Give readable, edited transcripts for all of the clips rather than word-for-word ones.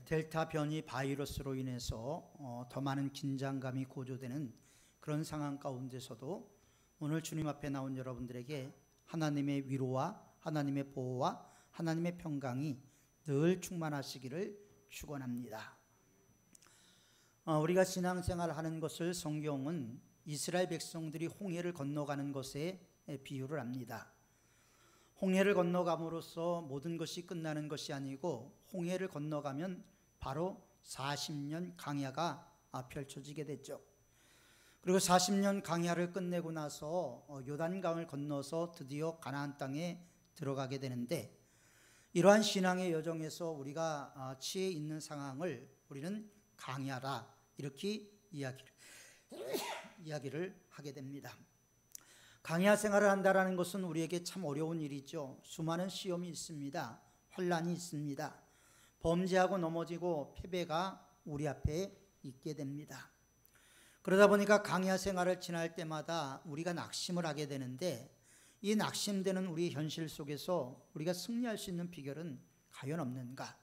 델타 변이 바이러스로 인해서 더 많은 긴장감이 고조되는 그런 상황 가운데서도 오늘 주님 앞에 나온 여러분들에게 하나님의 위로와 하나님의 보호와 하나님의 평강이 늘 충만하시기를 축원합니다. 우리가 신앙생활을 하는 것을 성경은 이스라엘 백성들이 홍해를 건너가는 것에 비유를 합니다. 홍해를 건너감으로써 모든 것이 끝나는 것이 아니고 홍해를 건너가면 바로 40년 강야가 펼쳐지게 됐죠. 그리고 40년 강야를 끝내고 나서 요단강을 건너서 드디어 가나안 땅에 들어가게 되는데, 이러한 신앙의 여정에서 우리가 처해 있는 상황을 우리는 강야라 이렇게 이야기를 하게 됩니다. 강야 생활을 한다는 것은 우리에게 참 어려운 일이죠. 수많은 시험이 있습니다. 환난이 있습니다. 범죄하고 넘어지고 패배가 우리 앞에 있게 됩니다. 그러다 보니까 강야 생활을 지날 때마다 우리가 낙심을 하게 되는데, 이 낙심되는 우리 현실 속에서 우리가 승리할 수 있는 비결은 과연 없는가?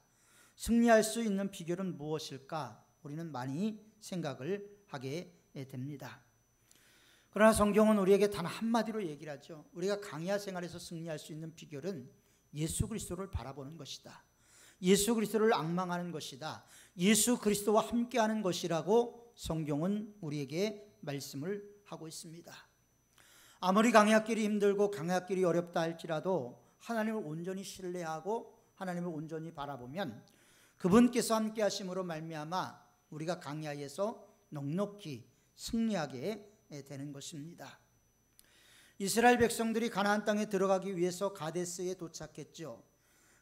승리할 수 있는 비결은 무엇일까? 우리는 많이 생각을 하게 됩니다. 그러나 성경은 우리에게 단 한마디로 얘기를 하죠. 우리가 강야 생활에서 승리할 수 있는 비결은 예수 그리스도를 바라보는 것이다. 예수 그리스도를 앙망하는 것이다. 예수 그리스도와 함께하는 것이라고 성경은 우리에게 말씀을 하고 있습니다. 아무리 강야길이 힘들고 강야길이 어렵다 할지라도 하나님을 온전히 신뢰하고 하나님을 온전히 바라보면 그분께서 함께 하심으로 말미암아 우리가 강야에서 넉넉히 승리하게 되는 것입니다. 이스라엘 백성들이 가나안 땅에 들어가기 위해서 가데스에 도착했죠.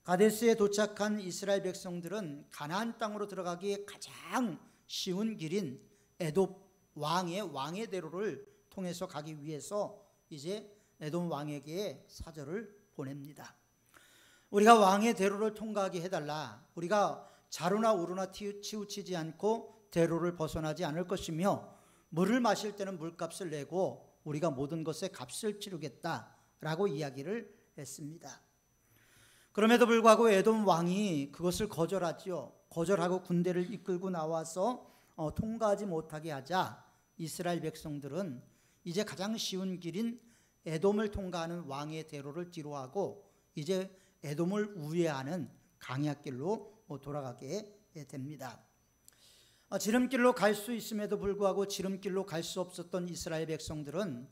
가데스에 도착한 이스라엘 백성들은 가나안 땅으로 들어가기에 가장 쉬운 길인 에돔 왕의 대로를 통해서 가기 위해서 이제 에돔 왕에게 사절을 보냅니다. 우리가 왕의 대로를 통과하게 해달라. 우리가 자루나 우루나 치우치지 않고 대로를 벗어나지 않을 것이며, 물을 마실 때는 물값을 내고 우리가 모든 것에 값을 치르겠다라고 이야기를 했습니다. 그럼에도 불구하고 에돔 왕이 그것을 거절하지요. 거절하고 군대를 이끌고 나와서 통과하지 못하게 하자 이스라엘 백성들은 이제 가장 쉬운 길인 에돔을 통과하는 왕의 대로를 뒤로하고 이제 에돔을 우회하는 강야길로 돌아가게 됩니다. 지름길로 갈 수 있음에도 불구하고 지름길로 갈 수 없었던 이스라엘 백성들은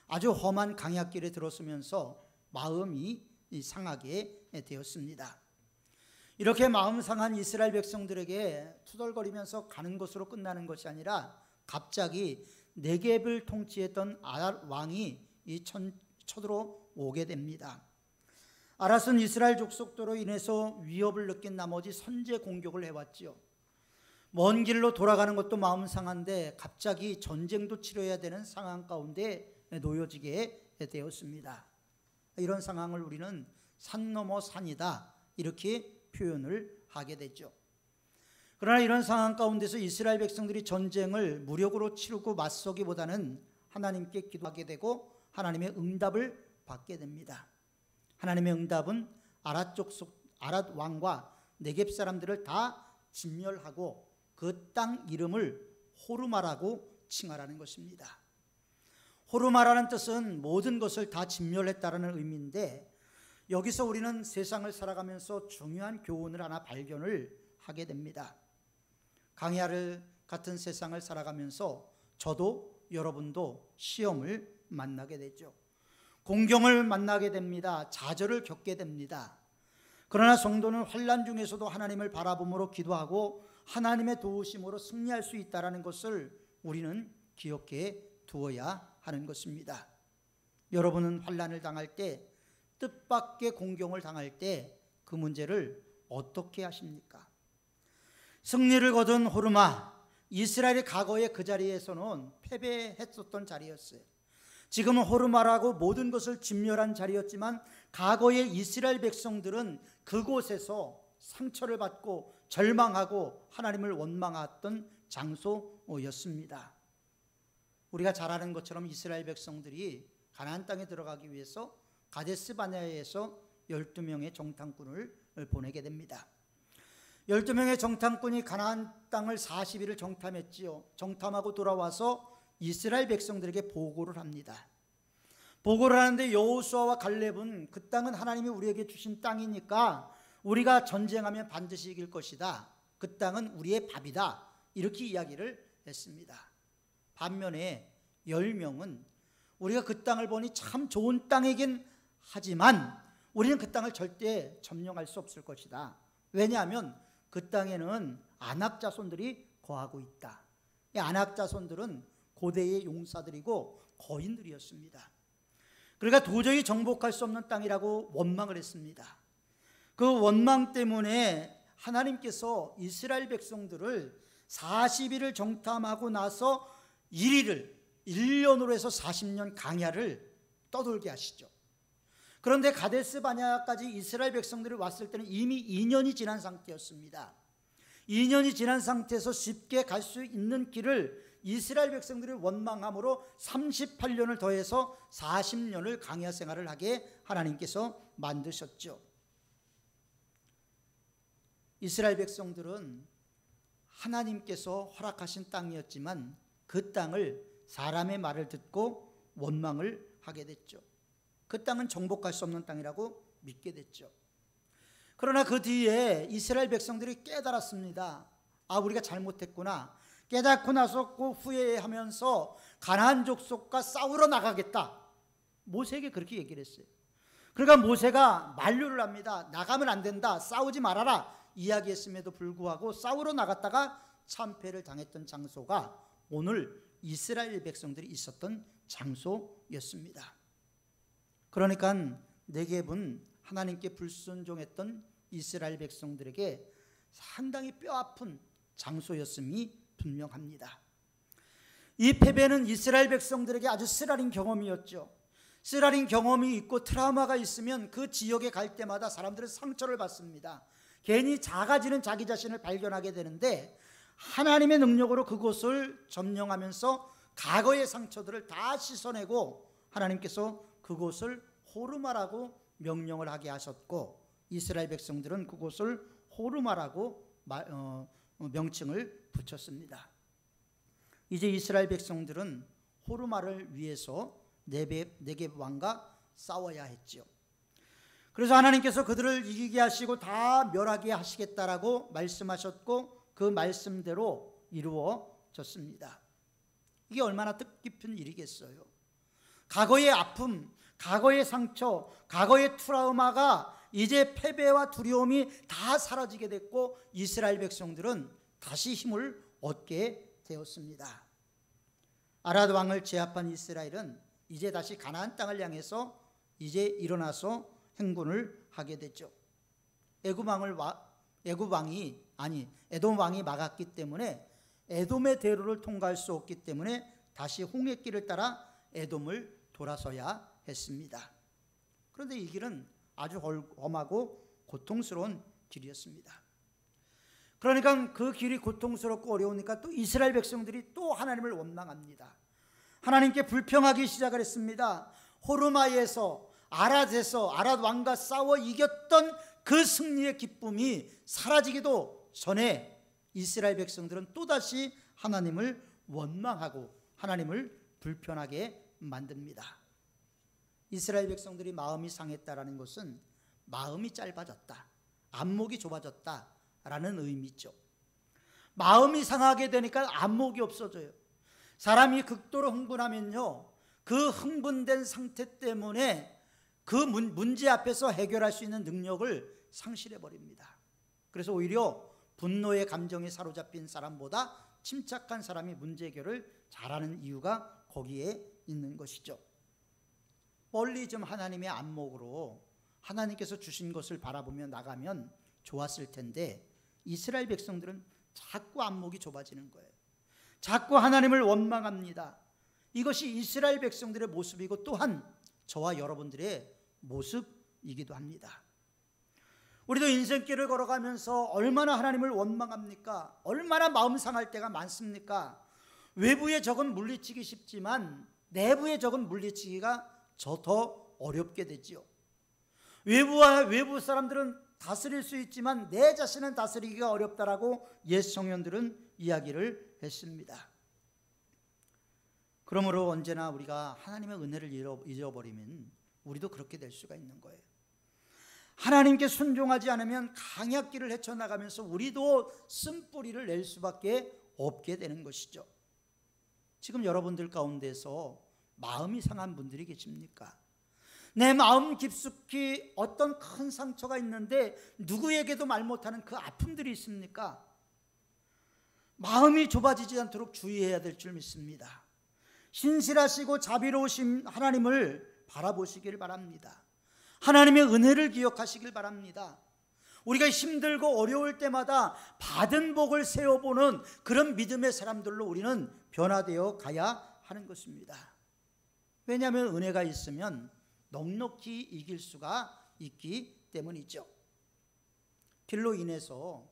아주 험한 강야길에 들어서면서 마음이 상하게 되었습니다. 이렇게 마음 상한 이스라엘 백성들에게 투덜거리면서 가는 것으로 끝나는 것이 아니라 갑자기 네겝을 통치했던 아랏 왕이 쳐들어오게 됩니다. 아랏은 이스라엘 족속들로 인해서 위협을 느낀 나머지 선제 공격을 해왔죠. 먼 길로 돌아가는 것도 마음 상한데 갑자기 전쟁도 치러야 되는 상황 가운데 놓여지게 되었습니다. 이런 상황을 우리는 산 넘어 산이다 이렇게 표현을 하게 되죠. 그러나 이런 상황 가운데서 이스라엘 백성들이 전쟁을 무력으로 치르고 맞서기보다는 하나님께 기도하게 되고 하나님의 응답을 받게 됩니다. 하나님의 응답은 아랏 왕과 네겝 사람들을 다 진멸하고 그 땅 이름을 호르마라고 칭하라는 것입니다. 호르마라는 뜻은 모든 것을 다 진멸했다라는 의미인데, 여기서 우리는 세상을 살아가면서 중요한 교훈을 하나 발견을 하게 됩니다. 강야를 같은 세상을 살아가면서 저도 여러분도 시험을 만나게 되죠. 공경을 만나게 됩니다. 좌절을 겪게 됩니다. 그러나 성도는 환난 중에서도 하나님을 바라봄으로 기도하고 하나님의 도우심으로 승리할 수 있다는 것을 우리는 기억해 두어야 하는 것입니다. 여러분은 환난을 당할 때, 뜻밖의 공경을 당할 때 그 문제를 어떻게 하십니까? 승리를 거둔 호르마, 이스라엘이 과거에 그 자리에서는 패배했었던 자리였어요. 지금은 호르마라고 모든 것을 진멸한 자리였지만 과거의 이스라엘 백성들은 그곳에서 상처를 받고 절망하고 하나님을 원망했던 장소였습니다. 우리가 잘 아는 것처럼 이스라엘 백성들이 가나안 땅에 들어가기 위해서 가데스 바네아에서 12명의 정탐꾼을 보내게 됩니다. 12명의 정탐꾼이 가나안 땅을 40일을 정탐했지요. 정탐하고 돌아와서 이스라엘 백성들에게 보고를 합니다. 보고를 하는데 여호수아와 갈렙은 그 땅은 하나님이 우리에게 주신 땅이니까 우리가 전쟁하면 반드시 이길 것이다. 그 땅은 우리의 밥이다. 이렇게 이야기를 했습니다. 반면에 10명은 우리가 그 땅을 보니 참 좋은 땅이긴 하지만 우리는 그 땅을 절대 점령할 수 없을 것이다. 왜냐하면 그 땅에는 아낙 자손들이 거하고 있다. 이 아낙 자손들은 고대의 용사들이고 거인들이었습니다. 그러니까 도저히 정복할 수 없는 땅이라고 원망을 했습니다. 그 원망 때문에 하나님께서 이스라엘 백성들을 40일을 정탐하고 나서 1년으로 해서 40년 광야를 떠돌게 하시죠. 그런데 가데스 바네아까지 이스라엘 백성들이 왔을 때는 이미 2년이 지난 상태였습니다. 2년이 지난 상태에서 쉽게 갈 수 있는 길을 이스라엘 백성들이 원망함으로 38년을 더해서 40년을 광야 생활을 하게 하나님께서 만드셨죠. 이스라엘 백성들은 하나님께서 허락하신 땅이었지만 그 땅을 사람의 말을 듣고 원망을 하게 됐죠. 그 땅은 정복할 수 없는 땅이라고 믿게 됐죠. 그러나 그 뒤에 이스라엘 백성들이 깨달았습니다. 아, 우리가 잘못했구나. 깨닫고 나서 그 후회하면서 가나안 족속과 싸우러 나가겠다. 모세에게 그렇게 얘기를 했어요. 그러니까 모세가 만류를 합니다. 나가면 안 된다. 싸우지 말아라. 이야기했음에도 불구하고 싸우러 나갔다가 참패를 당했던 장소가 오늘 이스라엘 백성들이 있었던 장소였습니다. 그러니까 네겝은 하나님께 불순종했던 이스라엘 백성들에게 상당히 뼈아픈 장소였음이 분명합니다. 이 패배는 이스라엘 백성들에게 아주 쓰라린 경험이었죠. 쓰라린 경험이 있고 트라우마가 있으면 그 지역에 갈 때마다 사람들은 상처를 받습니다. 괜히 작아지는 자기 자신을 발견하게 되는데 하나님의 능력으로 그곳을 점령하면서 과거의 상처들을 다 씻어내고 하나님께서 그곳을 호르마라고 명령을 하게 하셨고 이스라엘 백성들은 그곳을 호르마라고 명칭을 붙였습니다. 이제 이스라엘 백성들은 호르마를 위해서 네겝 왕과 싸워야 했죠. 그래서 하나님께서 그들을 이기게 하시고 다 멸하게 하시겠다라고 말씀하셨고 그 말씀대로 이루어졌습니다. 이게 얼마나 뜻깊은 일이겠어요. 과거의 아픔, 과거의 상처, 과거의 트라우마가 이제 패배와 두려움이 다 사라지게 됐고 이스라엘 백성들은 다시 힘을 얻게 되었습니다. 아랏 왕을 제압한 이스라엘은 이제 다시 가나안 땅을 향해서 이제 일어나서 행군을 하게 됐죠. 에돔 왕이 막았기 때문에 에돔의 대로를 통과할 수 없기 때문에 다시 홍해길을 따라 에돔을 돌아서야 했습니다. 그런데 이 길은 아주 험하고 고통스러운 길이었습니다. 그러니까 그 길이 고통스럽고 어려우니까 또 이스라엘 백성들이 또 하나님을 원망합니다. 하나님께 불평하기 시작을 했습니다. 호르마에서 아랏 왕과 싸워 이겼던 그 승리의 기쁨이 사라지기도 전에 이스라엘 백성들은 또다시 하나님을 원망하고 하나님을 불편하게 만듭니다. 이스라엘 백성들이 마음이 상했다라는 것은 마음이 짧아졌다, 안목이 좁아졌다라는 의미죠. 마음이 상하게 되니까 안목이 없어져요. 사람이 극도로 흥분하면요, 그 흥분된 상태 때문에 그 문제 앞에서 해결할 수 있는 능력을 상실해 버립니다. 그래서 오히려 분노의 감정에 사로잡힌 사람보다 침착한 사람이 문제 해결을 잘하는 이유가 거기에 있는 것이죠. 멀리 좀 하나님의 안목으로 하나님께서 주신 것을 바라보며 나가면 좋았을 텐데 이스라엘 백성들은 자꾸 안목이 좁아지는 거예요. 자꾸 하나님을 원망합니다. 이것이 이스라엘 백성들의 모습이고 또한 저와 여러분들의 모습이기도 합니다. 우리도 인생길을 걸어가면서 얼마나 하나님을 원망합니까? 얼마나 마음 상할 때가 많습니까? 외부의 적은 물리치기 쉽지만 내부의 적은 물리치기가 더 어렵게 되지요. 외부 사람들은 다스릴 수 있지만 내 자신은 다스리기가 어렵다라고 옛 청년들은 이야기를 했습니다. 그러므로 언제나 우리가 하나님의 은혜를 잊어버리면 우리도 그렇게 될 수가 있는 거예요. 하나님께 순종하지 않으면 강약길을 헤쳐나가면서 우리도 쓴뿌리를 낼 수밖에 없게 되는 것이죠. 지금 여러분들 가운데서 마음이 상한 분들이 계십니까? 내 마음 깊숙이 어떤 큰 상처가 있는데 누구에게도 말 못하는 그 아픔들이 있습니까? 마음이 좁아지지 않도록 주의해야 될 줄 믿습니다. 신실하시고 자비로우신 하나님을 바라보시길 바랍니다. 하나님의 은혜를 기억하시길 바랍니다. 우리가 힘들고 어려울 때마다 받은 복을 세워보는 그런 믿음의 사람들로 우리는 변화되어 가야 하는 것입니다. 왜냐하면 은혜가 있으면 넉넉히 이길 수가 있기 때문이죠. 길로 인해서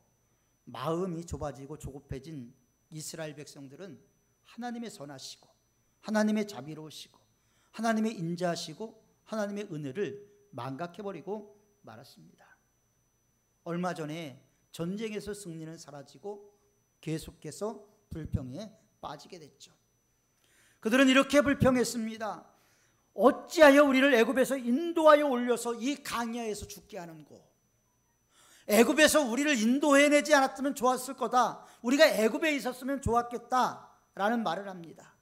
마음이 좁아지고 조급해진 이스라엘 백성들은 하나님의 선하시고 하나님의 자비로우시고 하나님의 인자하시고 하나님의 은혜를 망각해버리고 말았습니다. 얼마 전에 전쟁에서 승리는 사라지고 계속해서 불평에 빠지게 됐죠. 그들은 이렇게 불평했습니다. 어찌하여 우리를 애굽에서 인도하여 올려서 이 강야에서 죽게 하는고? 애굽에서 우리를 인도해내지 않았으면 좋았을 거다. 우리가 애굽에 있었으면 좋았겠다라는 말을 합니다.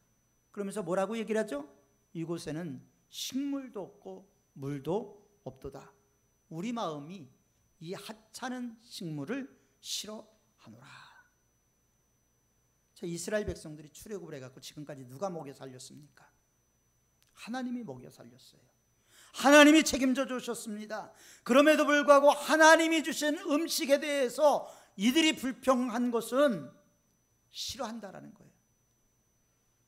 그러면서 뭐라고 얘기를 하죠? 이곳에는 식물도 없고 물도 없도다. 우리 마음이 이 하찮은 식물을 싫어하노라. 자, 이스라엘 백성들이 출애굽을 해갖고 지금까지 누가 먹여 살렸습니까? 하나님이 먹여 살렸어요. 하나님이 책임져 주셨습니다. 그럼에도 불구하고 하나님이 주신 음식에 대해서 이들이 불평한 것은 싫어한다라는 거예요.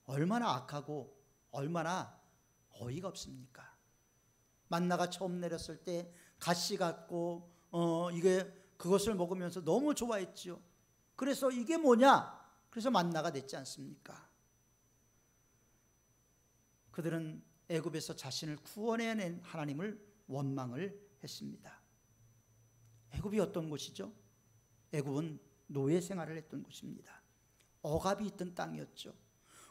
얼마나 악하고 얼마나 어이가 없습니까? 만나가 처음 내렸을 때 가시 같고 이게 그것을 먹으면서 너무 좋아했죠. 그래서 이게 뭐냐? 그래서 만나가 됐지 않습니까? 그들은 애굽에서 자신을 구원해낸 하나님을 원망을 했습니다. 애굽이 어떤 곳이죠? 애굽은 노예 생활을 했던 곳입니다. 억압이 있던 땅이었죠.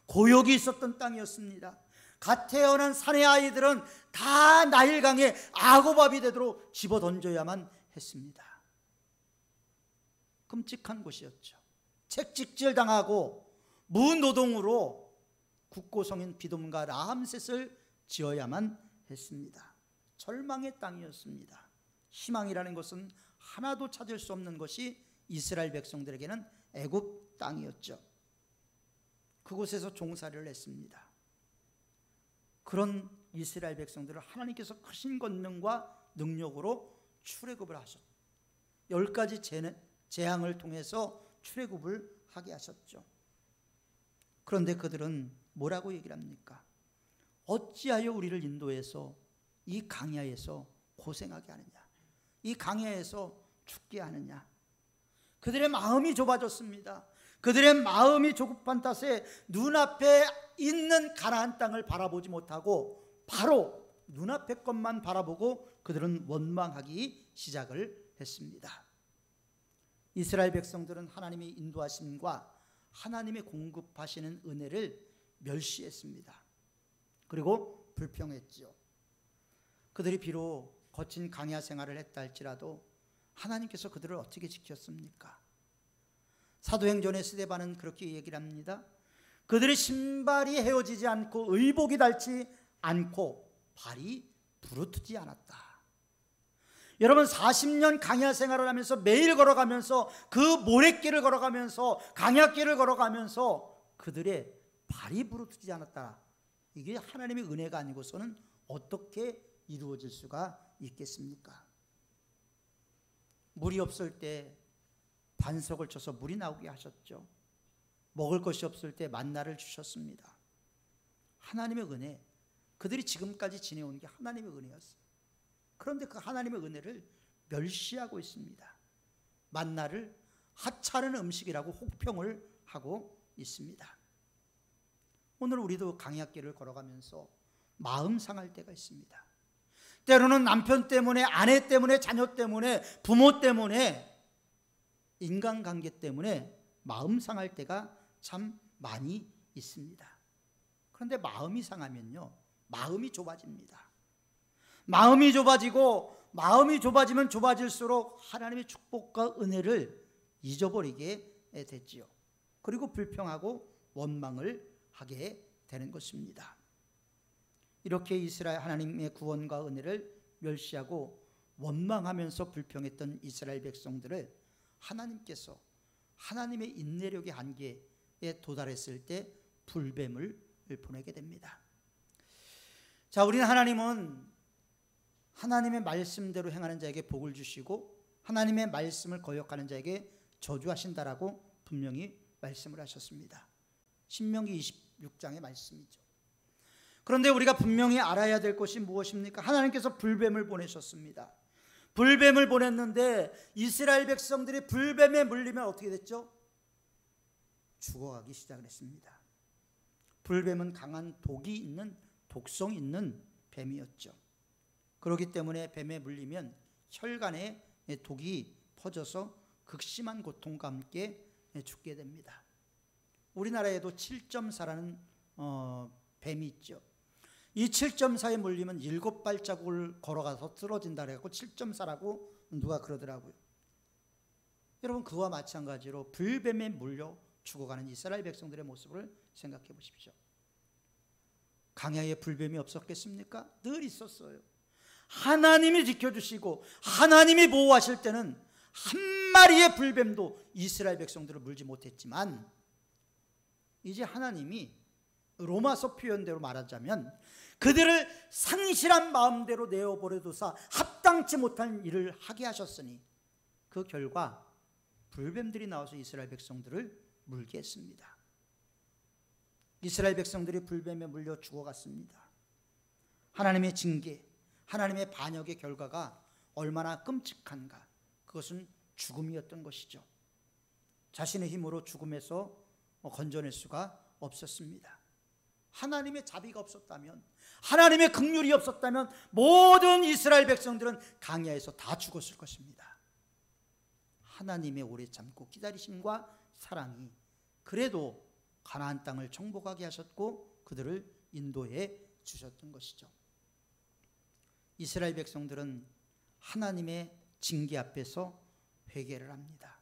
고욕이 있었던 땅이었습니다. 갓 태어난 사내 아이들은 다 나일강에 악어밥이 되도록 집어 던져야만 했습니다. 끔찍한 곳이었죠. 채찍질 당하고 무노동으로 국고성인 비돔과 라암셋을 지어야만 했습니다. 절망의 땅이었습니다. 희망이라는 것은 하나도 찾을 수 없는 것이 이스라엘 백성들에게는 애굽 땅이었죠. 그곳에서 종살이를 했습니다. 그런 이스라엘 백성들을 하나님께서 크신 권능과 능력으로 출애굽을 하셨죠. 10가지 재앙을 통해서 출애굽을 하게 하셨죠. 그런데 그들은 뭐라고 얘기를 합니까? 어찌하여 우리를 인도해서 이 강야에서 고생하게 하느냐, 이 강야에서 죽게 하느냐. 그들의 마음이 좁아졌습니다. 그들의 마음이 조급한 탓에 눈앞에 있는 가나안 땅을 바라보지 못하고 바로 눈앞의 것만 바라보고 그들은 원망하기 시작을 했습니다. 이스라엘 백성들은 하나님의 인도하심과 하나님의 공급하시는 은혜를 멸시했습니다. 그리고 불평했죠. 그들이 비록 거친 강야 생활을 했다 할지라도 하나님께서 그들을 어떻게 지켰습니까? 사도행전의 스데반은 그렇게 얘기를 합니다. 그들의 신발이 헤어지지 않고 의복이 닳지 않고 발이 부르트지 않았다. 여러분, 40년 강야 생활을 하면서 매일 걸어가면서 그 모래길을 걸어가면서 강야길을 걸어가면서 그들의 발이 부르트지 않았다. 이게 하나님의 은혜가 아니고서는 어떻게 이루어질 수가 있겠습니까? 물이 없을 때 반석을 쳐서 물이 나오게 하셨죠. 먹을 것이 없을 때 만나를 주셨습니다. 하나님의 은혜, 그들이 지금까지 지내온 게 하나님의 은혜였어요. 그런데 그 하나님의 은혜를 멸시하고 있습니다. 만나를 하찮은 음식이라고 혹평을 하고 있습니다. 오늘 우리도 강약길을 걸어가면서 마음 상할 때가 있습니다. 때로는 남편 때문에, 아내 때문에, 자녀 때문에, 부모 때문에, 인간관계 때문에 마음 상할 때가 참 많이 있습니다. 그런데 마음이 상하면요, 마음이 좁아집니다. 마음이 좁아지고, 마음이 좁아지면 좁아질수록 하나님의 축복과 은혜를 잊어버리게 됐지요. 그리고 불평하고 원망을 하게 되는 것입니다. 이렇게 이스라엘 하나님의 구원과 은혜를 멸시하고 원망하면서 불평했던 이스라엘 백성들을 하나님께서 하나님의 인내력의 한계에 도달했을 때 불뱀을 보내게 됩니다. 자, 우리는 하나님은 하나님의 말씀대로 행하는 자에게 복을 주시고 하나님의 말씀을 거역하는 자에게 저주하신다라고 분명히 말씀을 하셨습니다. 신명기 26장의 말씀이죠. 그런데 우리가 분명히 알아야 될 것이 무엇입니까? 하나님께서 불뱀을 보내셨습니다. 불뱀을 보냈는데 이스라엘 백성들이 불뱀에 물리면 어떻게 됐죠? 죽어가기 시작을 했습니다. 불뱀은 강한 독이 있는, 독성 있는 뱀이었죠. 그렇기 때문에 뱀에 물리면 혈관에 독이 퍼져서 극심한 고통과 함께 죽게 됩니다. 우리나라에도 7.4라는 뱀이 있죠. 이 7.4에 물리면 7발자국을 걸어가서 쓰러진다 그래갖고 7.4라고 누가 그러더라고요. 여러분, 그와 마찬가지로 불뱀에 물려 죽어가는 이스라엘 백성들의 모습을 생각해 보십시오. 강야에 불뱀이 없었겠습니까? 늘 있었어요. 하나님이 지켜주시고 하나님이 보호하실 때는 한 마리의 불뱀도 이스라엘 백성들을 물지 못했지만, 이제 하나님이 로마서 표현대로 말하자면 그들을 상실한 마음대로 내어버려두사 합당치 못한 일을 하게 하셨으니 그 결과 불뱀들이 나와서 이스라엘 백성들을 물게 했습니다. 이스라엘 백성들이 불뱀에 물려 죽어갔습니다. 하나님의 징계, 하나님의 반역의 결과가 얼마나 끔찍한가. 그것은 죽음이었던 것이죠. 자신의 힘으로 죽음에서 건져낼 수가 없었습니다. 하나님의 자비가 없었다면, 하나님의 긍휼이 없었다면 모든 이스라엘 백성들은 강야에서 다 죽었을 것입니다. 하나님의 오래 참고 기다리심과 사랑이 그래도 가나안 땅을 정복하게 하셨고 그들을 인도해 주셨던 것이죠. 이스라엘 백성들은 하나님의 징계 앞에서 회개를 합니다.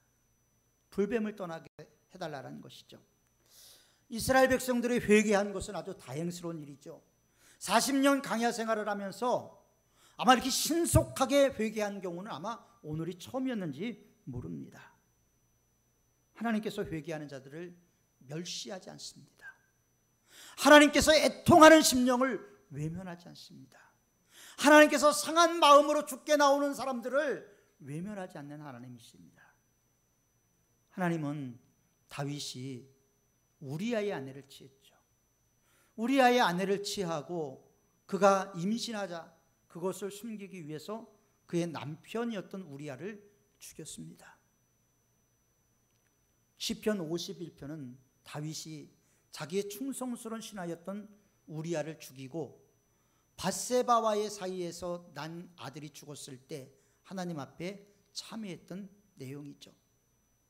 불뱀을 떠나게 해달라는 것이죠. 이스라엘 백성들이 회개한 것은 아주 다행스러운 일이죠. 40년 강야 생활을 하면서 아마 이렇게 신속하게 회개한 경우는 아마 오늘이 처음이었는지 모릅니다. 하나님께서 회개하는 자들을 멸시하지 않습니다. 하나님께서 애통하는 심령을 외면하지 않습니다. 하나님께서 상한 마음으로 죽게 나오는 사람들을 외면하지 않는 하나님이십니다. 하나님은 다윗이 우리아의 아내를 취했죠. 우리아의 아내를 취하고 그가 임신하자 그것을 숨기기 위해서 그의 남편이었던 우리아를 죽였습니다. 시편 51편은 다윗이 자기의 충성스러운 신하였던 우리아를 죽이고 밧세바와의 사이에서 난 아들이 죽었을 때 하나님 앞에 참회했던 내용이죠.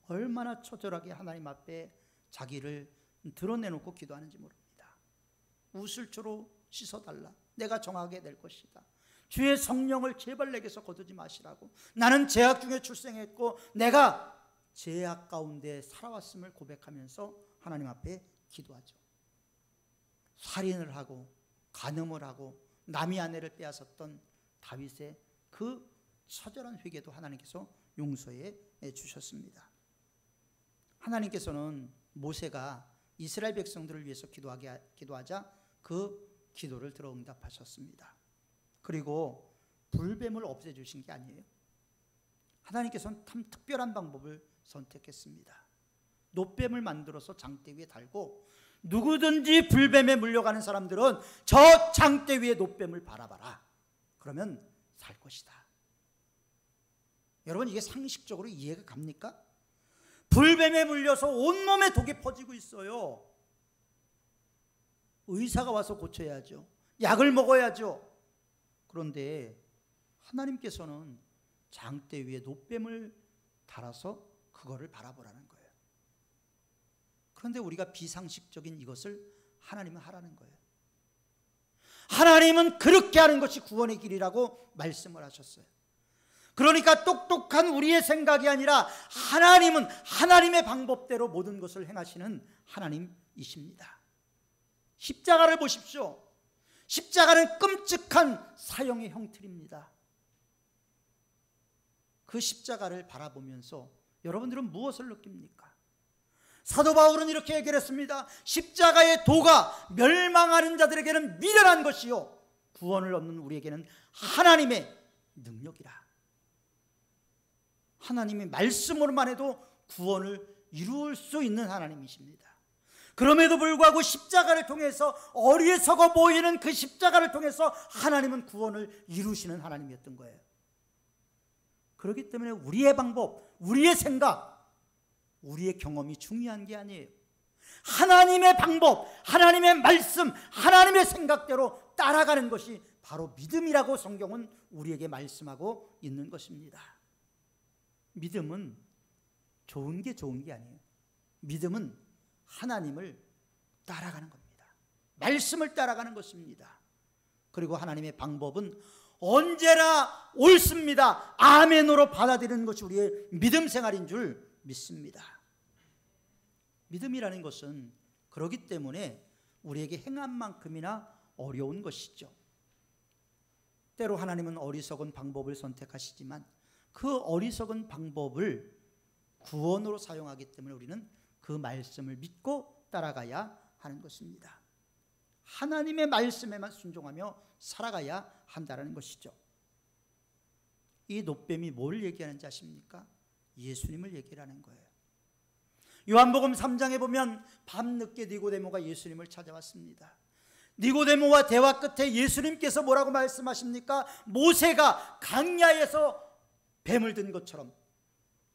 얼마나 처절하게 하나님 앞에 자기를 드러내놓고 기도하는지 모릅니다. 우슬초로 씻어달라. 내가 정하게 될 것이다. 주의 성령을 제발 내게서 거두지 마시라고. 나는 죄악 중에 출생했고 내가 죄악 가운데 살아왔음을 고백하면서 하나님 앞에 기도하죠. 살인을 하고 간음을 하고 남의 아내를 빼앗았던 다윗의 그 처절한 회개도 하나님께서 용서해 주셨습니다. 하나님께서는 모세가 이스라엘 백성들을 위해서 기도하자 그 기도를 들어 응답하셨습니다. 그리고 불뱀을 없애주신 게 아니에요. 하나님께서는 참 특별한 방법을 선택했습니다. 놋뱀을 만들어서 장대 위에 달고 누구든지 불뱀에 물려가는 사람들은 저 장대 위에 놋뱀을 바라봐라. 그러면 살 것이다. 여러분, 이게 상식적으로 이해가 갑니까? 불뱀에 물려서 온몸에 독이 퍼지고 있어요. 의사가 와서 고쳐야죠. 약을 먹어야죠. 그런데 하나님께서는 장대 위에 놋뱀을 달아서 그거를 바라보라는 거예요. 그런데 우리가 비상식적인 이것을 하나님은 하라는 거예요. 하나님은 그렇게 하는 것이 구원의 길이라고 말씀을 하셨어요. 그러니까 똑똑한 우리의 생각이 아니라 하나님은 하나님의 방법대로 모든 것을 행하시는 하나님이십니다. 십자가를 보십시오. 십자가는 끔찍한 사형의 형틀입니다. 그 십자가를 바라보면서 여러분들은 무엇을 느낍니까? 사도 바울은 이렇게 얘기했습니다. 십자가의 도가 멸망하는 자들에게는 미련한 것이요 구원을 얻는 우리에게는 하나님의 능력이라. 하나님이 말씀으로만 해도 구원을 이룰 수 있는 하나님이십니다. 그럼에도 불구하고 십자가를 통해서 어리석어 보이는 그 십자가를 통해서 하나님은 구원을 이루시는 하나님이었던 거예요. 그렇기 때문에 우리의 방법, 우리의 생각, 우리의 경험이 중요한 게 아니에요. 하나님의 방법, 하나님의 말씀, 하나님의 생각대로 따라가는 것이 바로 믿음이라고 성경은 우리에게 말씀하고 있는 것입니다. 믿음은 좋은 게 아니에요. 믿음은 하나님을 따라가는 겁니다. 말씀을 따라가는 것입니다. 그리고 하나님의 방법은 언제나 옳습니다. 아멘으로 받아들이는 것이 우리의 믿음 생활인 줄 믿습니다. 믿음이라는 것은 그렇기 때문에 우리에게 행한 만큼이나 어려운 것이죠. 때로 하나님은 어리석은 방법을 선택하시지만 그 어리석은 방법을 구원으로 사용하기 때문에 우리는 그 말씀을 믿고 따라가야 하는 것입니다. 하나님의 말씀에만 순종하며 살아가야 한다는 것이죠. 이 놋뱀이 뭘 얘기하는지 아십니까? 예수님을 얘기하는 거예요. 요한복음 3장에 보면 밤늦게 니고데모가 예수님을 찾아왔습니다. 니고데모와 대화 끝에 예수님께서 뭐라고 말씀하십니까? 모세가 강야에서 뱀을 든 것처럼,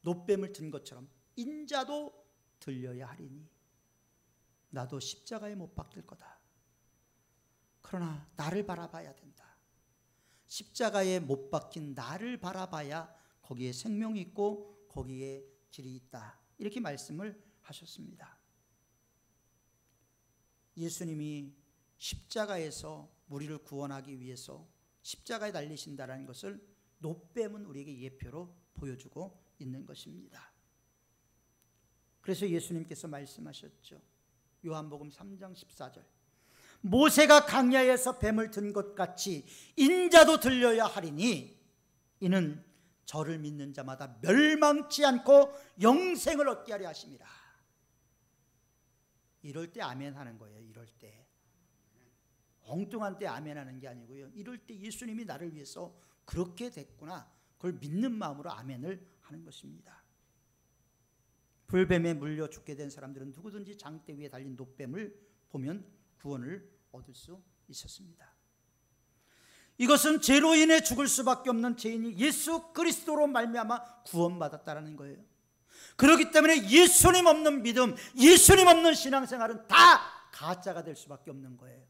놋뱀을 든 것처럼 인자도 들려야 하리니 나도 십자가에 못 박힐 거다. 그러나 나를 바라봐야 된다. 십자가에 못 박힌 나를 바라봐야 거기에 생명이 있고 거기에 길이 있다. 이렇게 말씀을 하셨습니다. 예수님이 십자가에서 우리를 구원하기 위해서 십자가에 달리신다는 것을 놋뱀은 우리에게 예표로 보여주고 있는 것입니다. 그래서 예수님께서 말씀하셨죠. 요한복음 3장 14절. 모세가 강야에서 뱀을 든 것 같이 인자도 들려야 하리니 이는 저를 믿는 자마다 멸망치 않고 영생을 얻게 하려 하심이라. 이럴 때 아멘 하는 거예요. 이럴 때. 엉뚱한 때 아멘 하는 게 아니고요. 이럴 때 예수님이 나를 위해서 그렇게 됐구나. 그걸 믿는 마음으로 아멘을 하는 것입니다. 불뱀에 물려 죽게 된 사람들은 누구든지 장대 위에 달린 놋뱀을 보면 구원을 얻을 수 있었습니다. 이것은 죄로 인해 죽을 수밖에 없는 죄인이 예수 그리스도로 말미암아 구원받았다는 거예요. 그렇기 때문에 예수님 없는 믿음, 예수님 없는 신앙생활은 다 가짜가 될 수밖에 없는 거예요.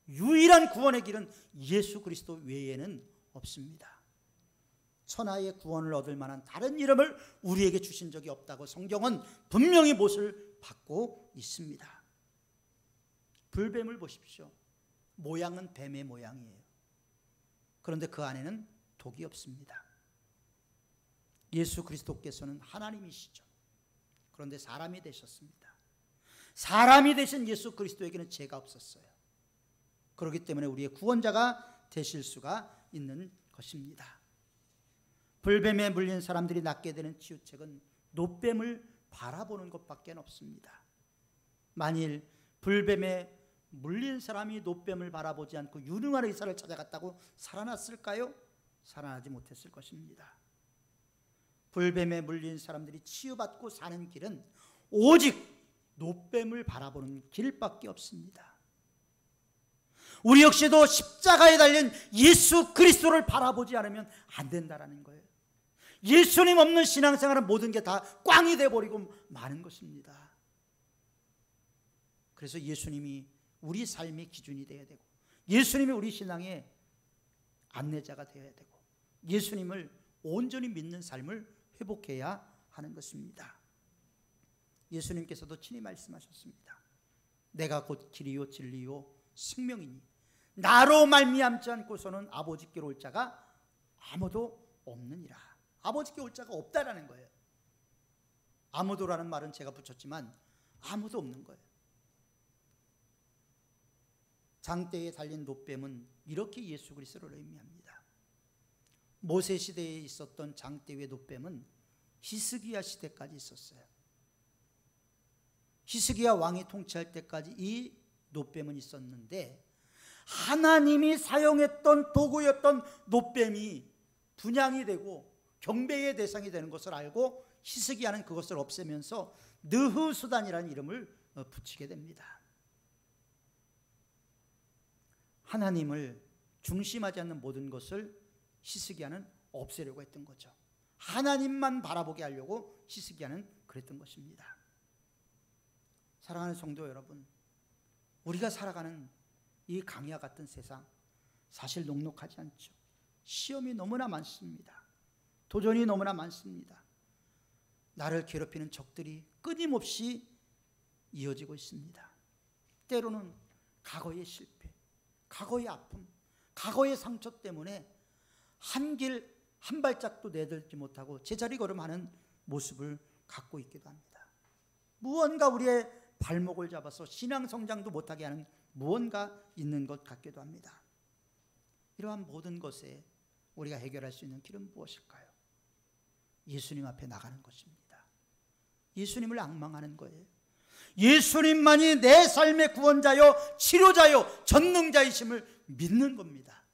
유일한 구원의 길은 예수 그리스도 외에는 없습니다. 천하의 구원을 얻을 만한 다른 이름을 우리에게 주신 적이 없다고 성경은 분명히 못을 받고 있습니다. 불뱀을 보십시오. 모양은 뱀의 모양이에요. 그런데 그 안에는 독이 없습니다. 예수 그리스도께서는 하나님이시죠. 그런데 사람이 되셨습니다. 사람이 되신 예수 그리스도에게는 죄가 없었어요. 그렇기 때문에 우리의 구원자가 되실 수가 있는 것입니다. 불뱀에 물린 사람들이 낫게 되는 치유책은 놋뱀을 바라보는 것밖에 없습니다. 만일 불뱀에 물린 사람이 놋뱀을 바라보지 않고 유능한 의사를 찾아갔다고 살아났을까요? 살아나지 못했을 것입니다. 불뱀에 물린 사람들이 치유받고 사는 길은 오직 놋뱀을 바라보는 길밖에 없습니다. 우리 역시도 십자가에 달린 예수 그리스도를 바라보지 않으면 안 된다는 거예요. 예수님 없는 신앙생활은 모든 게 다 꽝이 돼버리고 마는 것입니다. 그래서 예수님이 우리 삶의 기준이 되어야 되고 예수님이 우리 신앙의 안내자가 되어야 되고 예수님을 온전히 믿는 삶을 회복해야 하는 것입니다. 예수님께서도 친히 말씀하셨습니다. 내가 곧 길이요 진리요 생명이니 나로 말미암지 않고서는 아버지께로 올 자가 아무도 없느니라. 아버지께 올 자가 없다라는 거예요. 아무도라는 말은 제가 붙였지만 아무도 없는 거예요. 장대에 달린 놋뱀은 이렇게 예수 그리스도를 의미합니다. 모세 시대에 있었던 장대 위의 놋뱀은 히스기야 시대까지 있었어요. 히스기야 왕이 통치할 때까지 이 놋뱀은 있었는데 하나님이 사용했던 도구였던 놋뱀이 분향이 되고 경배의 대상이 되는 것을 알고 히스기야는 그것을 없애면서 느흐수단이라는 이름을 붙이게 됩니다. 하나님을 중심하지 않는 모든 것을 히스기야는 없애려고 했던 거죠. 하나님만 바라보게 하려고 히스기야는 그랬던 것입니다. 사랑하는 성도 여러분, 우리가 살아가는 이 강야 같은 세상 사실 녹록하지 않죠. 시험이 너무나 많습니다. 도전이 너무나 많습니다. 나를 괴롭히는 적들이 끊임없이 이어지고 있습니다. 때로는 과거의 실패, 과거의 아픔, 과거의 상처 때문에 한 발짝도 내딛지 못하고 제자리 걸음하는 모습을 갖고 있기도 합니다. 무언가 우리의 발목을 잡아서 신앙 성장도 못하게 하는 무언가 있는 것 같기도 합니다. 이러한 모든 것에 우리가 해결할 수 있는 길은 무엇일까요? 예수님 앞에 나가는 것입니다. 예수님을 앙망하는 거예요. 예수님만이 내 삶의 구원자요 치료자요 전능자이심을 믿는 겁니다.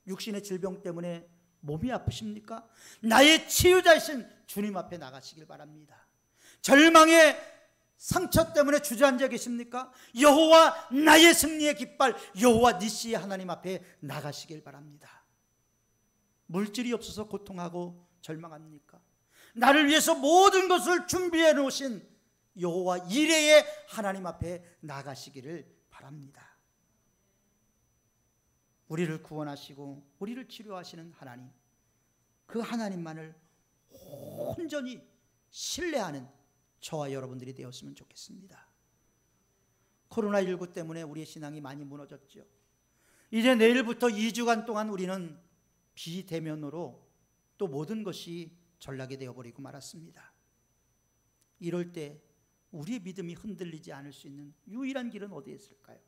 육신의 질병 때문에 몸이 아프십니까? 나의 치유자이신 주님 앞에 나가시길 바랍니다. 절망의 상처 때문에 주저앉아 계십니까? 여호와 나의 승리의 깃발 여호와 니시의 하나님 앞에 나가시길 바랍니다. 물질이 없어서 고통하고 절망합니까? 나를 위해서 모든 것을 준비해 놓으신 여호와 이레의 하나님 앞에 나가시기를 바랍니다. 우리를 구원하시고 우리를 치료하시는 하나님, 그 하나님만을 온전히 신뢰하는 저와 여러분들이 되었으면 좋겠습니다. 코로나19 때문에 우리의 신앙이 많이 무너졌죠. 이제 내일부터 2주간 동안 우리는 비대면으로 또 모든 것이 전락이 되어버리고 말았습니다. 이럴 때 우리의 믿음이 흔들리지 않을 수 있는 유일한 길은 어디에 있을까요?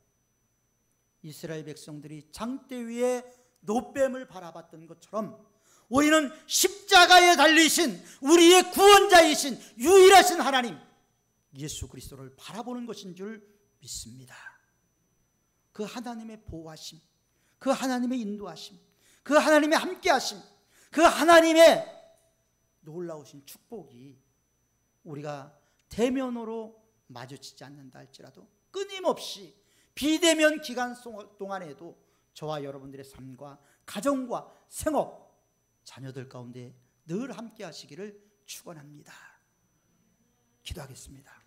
이스라엘 백성들이 장대 위에 놋뱀을 바라봤던 것처럼 우리는 십자가에 달리신 우리의 구원자이신 유일하신 하나님 예수 그리스도를 바라보는 것인 줄 믿습니다. 그 하나님의 보호하심, 그 하나님의 인도하심, 그 하나님의 함께하심, 그 하나님의 놀라우신 축복이 우리가 대면으로 마주치지 않는다 할지라도 끊임없이 비대면 기간 동안에도 저와 여러분들의 삶과 가정과 생업, 자녀들 가운데 늘 함께 하시기를 축원합니다. 기도하겠습니다.